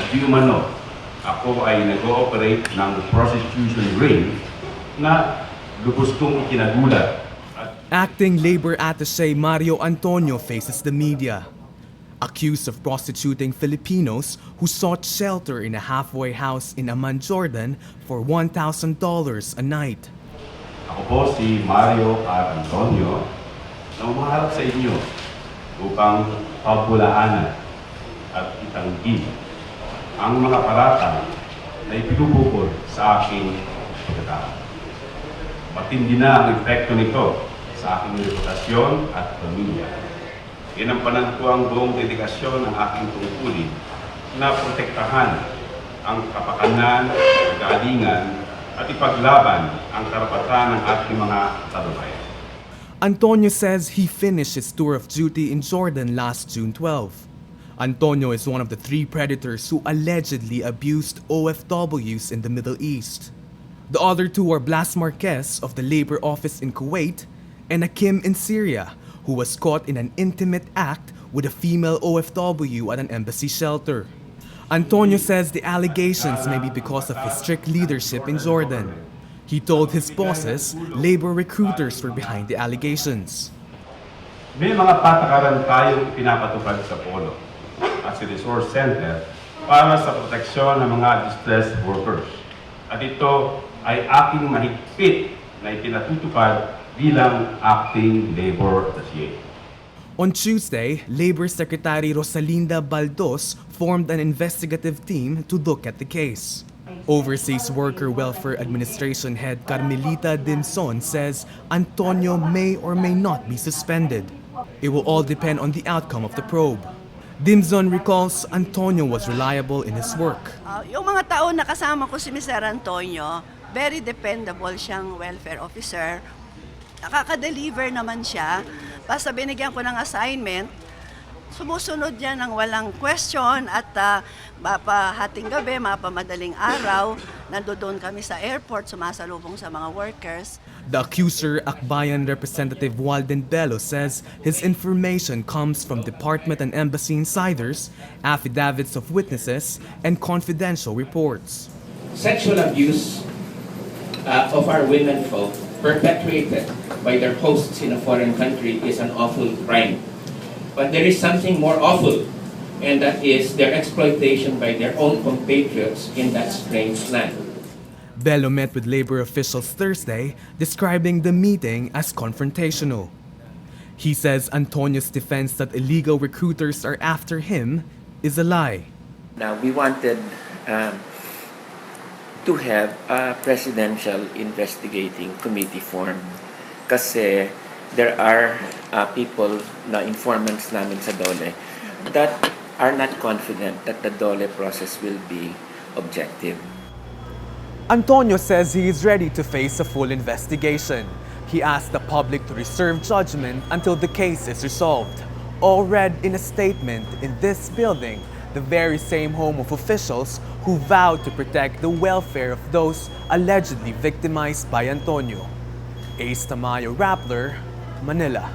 di umano ako ay nag-ooperate ng prostitution ring na lubos kong ikinagulat. Acting Labor Attaché Mario Antonio faces the media, accused of prostituting Filipinos who sought shelter in a halfway house in Amman, Jordan for $1,000 a night. Ako po si Mario R. Antonio na umaharap sa inyo upang pabulaanan at itanggi ang mga paratang na ipinubukol sa aking pagkatao. Matindi na ang epekto nito sa aking reputasyon at pamilya. Ginampanan ko ang buong dedikasyon ng aking tungkulin na protektahan ang kapakanan, kagalingan at ipaglaban ang karapatan ng ating mga talubayan. Antonio says he finished his tour of duty in Jordan last June 12. Antonio is one of the 3 predators who allegedly abused OFWs in the Middle East. The other 2 are Blas Marquez of the Labor Office in Kuwait and Akim in Syria, who was caught in an intimate act with a female OFW at an embassy shelter. Antonio says the allegations may be because of his strict leadership in Jordan. He told his bosses labor recruiters were behind the allegations. May mga patakaran tayong pinapatupad sa Polo at sa Resource Center para sa proteksyon ng mga distressed workers. At ito ay aking mahigpit na ipinatutupad bilang acting labor attaché. On Tuesday, Labor Secretary Rosalinda Baldos formed an investigative team to look at the case. Overseas Worker Welfare Administration head Carmelita Dimson says Antonio may or may not be suspended. It will all depend on the outcome of the probe. Dimson recalls Antonio was reliable in his work. Yung mga taon na kasama ko si Mr. Antonio, very dependable siyang welfare officer. Nakaka-deliver naman siya. Basta binigyan ko ng assignment, sumusunod niya ng walang question at mapahating gabi, mapamadaling araw, nandoon kami sa airport, sumasalubong sa mga workers. The accuser, Akbayan Representative Walden Bello, says his information comes from department and embassy insiders, affidavits of witnesses, and confidential reports. Sexual abuse of our women folk perpetrated by their hosts in a foreign country is an awful crime. But there is something more awful, and that is their exploitation by their own compatriots in that strange land. Bello met with labor officials Thursday, describing the meeting as confrontational. He says Antonio's defense that illegal recruiters are after him is a lie. Now, we wanted to have a presidential investigating committee formed kasi there are people na informants namin sa DOLE that are not confident that the DOLE process will be objective. Antonio says he is ready to face a full investigation. He asked the public to reserve judgment until the case is resolved. All read in a statement in this building, the very same home of officials who vowed to protect the welfare of those allegedly victimized by Antonio. Tamayo, Rappler, Manila.